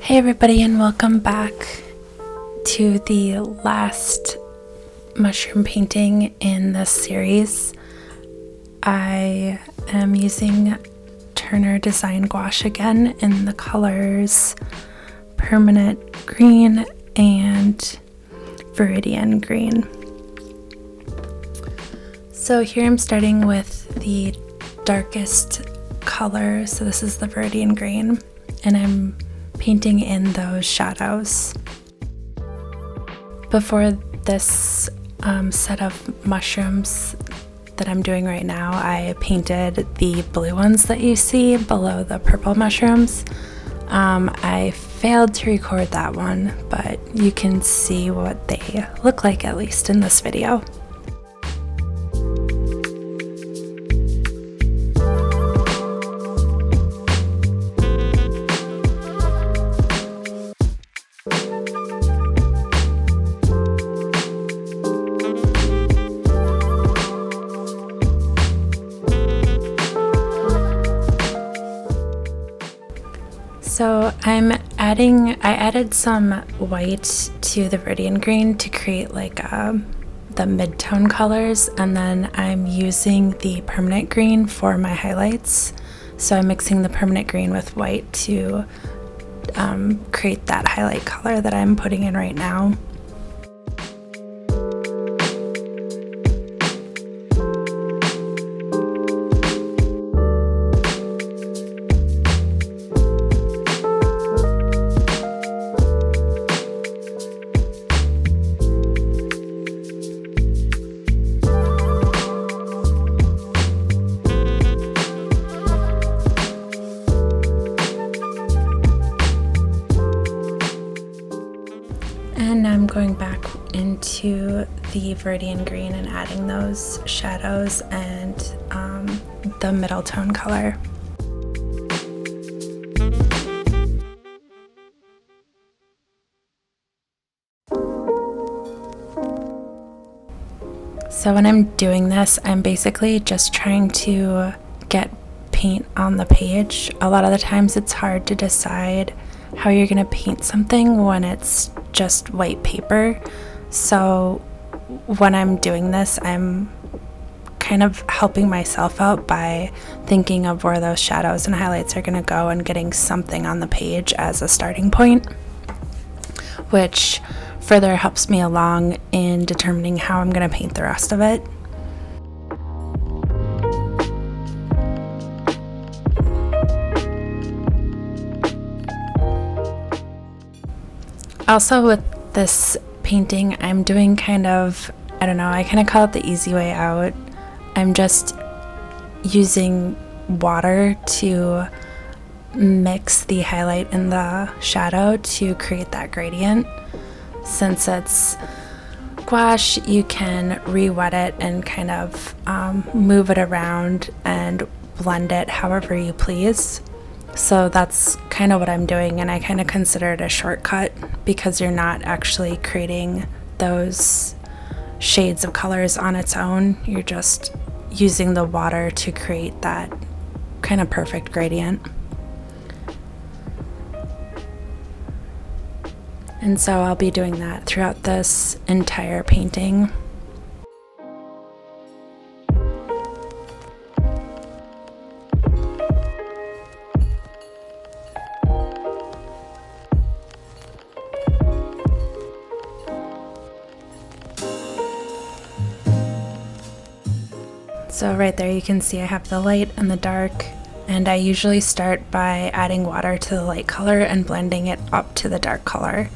Hey everybody, and welcome back to the last mushroom painting in this series. I am using Turner Design Gouache again in the colors Permanent Green and Viridian Green. So here I'm starting with the darkest color, so this is the Viridian Green, and I'm painting in those shadows. Before this set of mushrooms that I'm doing right now, I painted the blue ones that you see below the purple mushrooms. I failed to record that one, but you can see what they look like at least in this video. So I added some white to the Viridian Green to create like the mid-tone colors, and then I'm using the Permanent Green for my highlights. So I'm mixing the Permanent Green with white to create that highlight color that I'm putting in right now. And I'm going back into the Viridian Green and adding those shadows and the middle tone color. So when I'm doing this, I'm basically just trying to get paint on the page. A lot of the times it's hard to decide how you're going to paint something when it's just white paper. So when I'm doing this, I'm kind of helping myself out by thinking of where those shadows and highlights are going to go and getting something on the page as a starting point, which further helps me along in determining how I'm going to paint the rest of it. Also with this painting, I'm doing kind of, I kind of call it the easy way out. I'm just using water to mix the highlight and the shadow to create that gradient. Since it's gouache, you can re-wet it and kind of move it around and blend it however you please. So that's kind of what I'm doing, and I kind of consider it a shortcut because you're not actually creating those shades of colors on its own. You're just using the water to create that kind of perfect gradient. And so I'll be doing that throughout this entire painting. So right there you can see I have the light and the dark, and I usually start by adding water to the light color and blending it up to the dark color.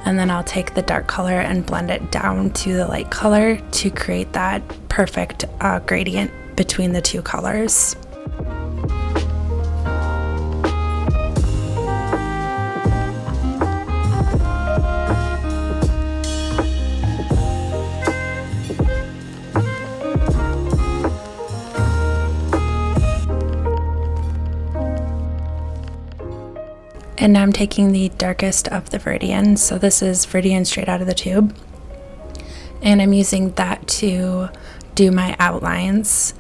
And then I'll take the dark color and blend it down to the light color to create that perfect gradient between the two colors. And now I'm taking the darkest of the Viridian, so this is Viridian straight out of the tube, and I'm using that to do my outlines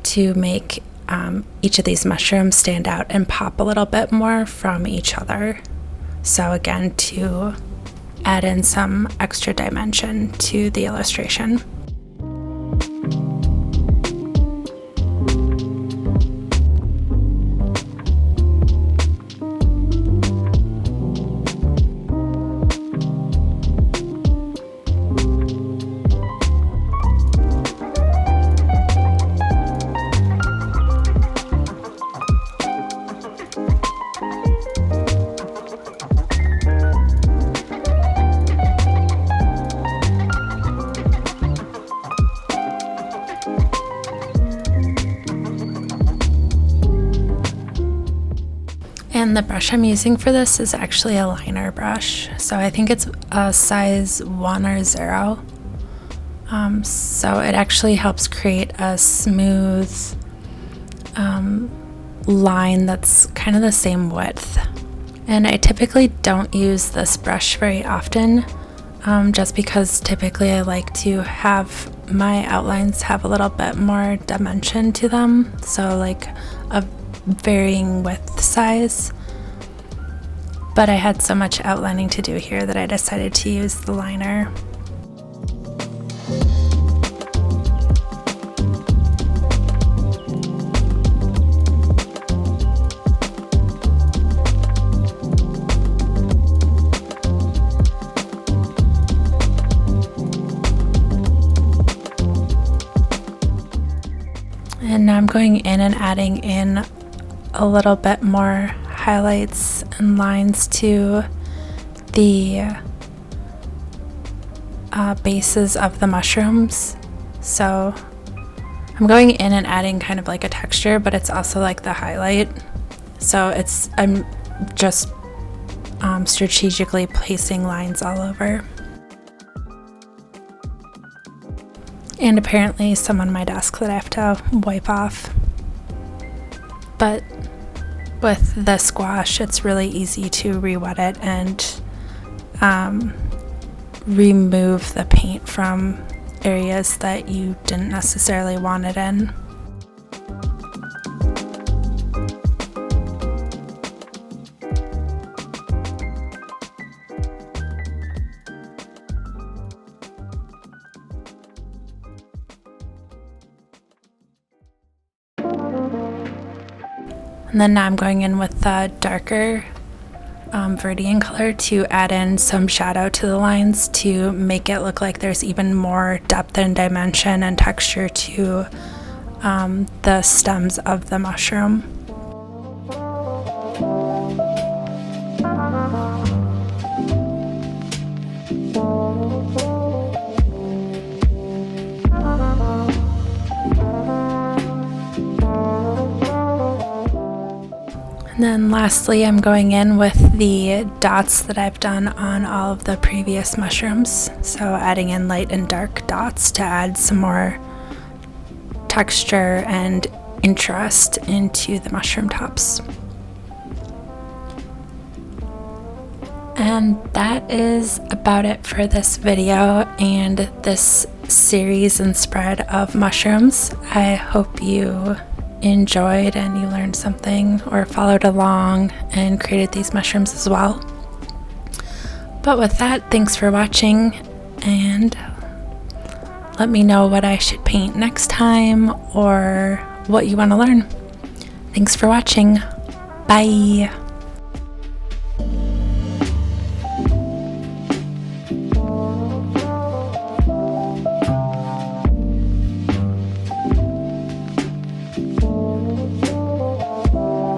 to make each of these mushrooms stand out and pop a little bit more from each other. So again, to add in some extra dimension to the illustration. And the brush I'm using for this is actually a liner brush. So I think it's a size 1 or 0. So it actually helps create a smooth line that's kind of the same width. And I typically don't use this brush very often, just because typically I like to have my outlines have a little bit more dimension to them. So like a varying width size, but I had so much outlining to do here that I decided to use the liner. And now I'm going in and adding in a little bit more highlights and lines to the bases of the mushrooms. So I'm going in and adding kind of like a texture, but it's also like the highlight. So I'm just strategically placing lines all over. And apparently some on my desk that I have to wipe off. But with this gouache, it's really easy to re-wet it and remove the paint from areas that you didn't necessarily want it in. And then now I'm going in with the darker Verdian color to add in some shadow to the lines to make it look like there's even more depth and dimension and texture to the stems of the mushroom. And then lastly, I'm going in with the dots that I've done on all of the previous mushrooms. So adding in light and dark dots to add some more texture and interest into the mushroom tops. And that is about it for this video and this series and spread of mushrooms. I hope you enjoyed and you learned something or followed along and created these mushrooms as well. But with that, thanks for watching, and let me know what I should paint next time or what you want to learn. Thanks for watching. Bye.